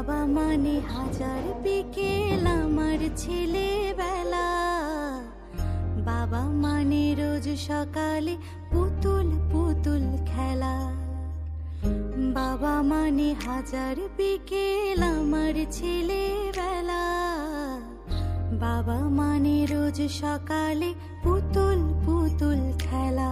বাবা মানে হাজার বিকেল আমার ছেলেবেলা। বাবা মানে রোজ সকালে পুতুল পুতুল খেলা। বাবা মানে হাজার বিকেল আমার ছেলেবেলা। বাবা মানে রোজ সকালে পুতুল পুতুল খেলা।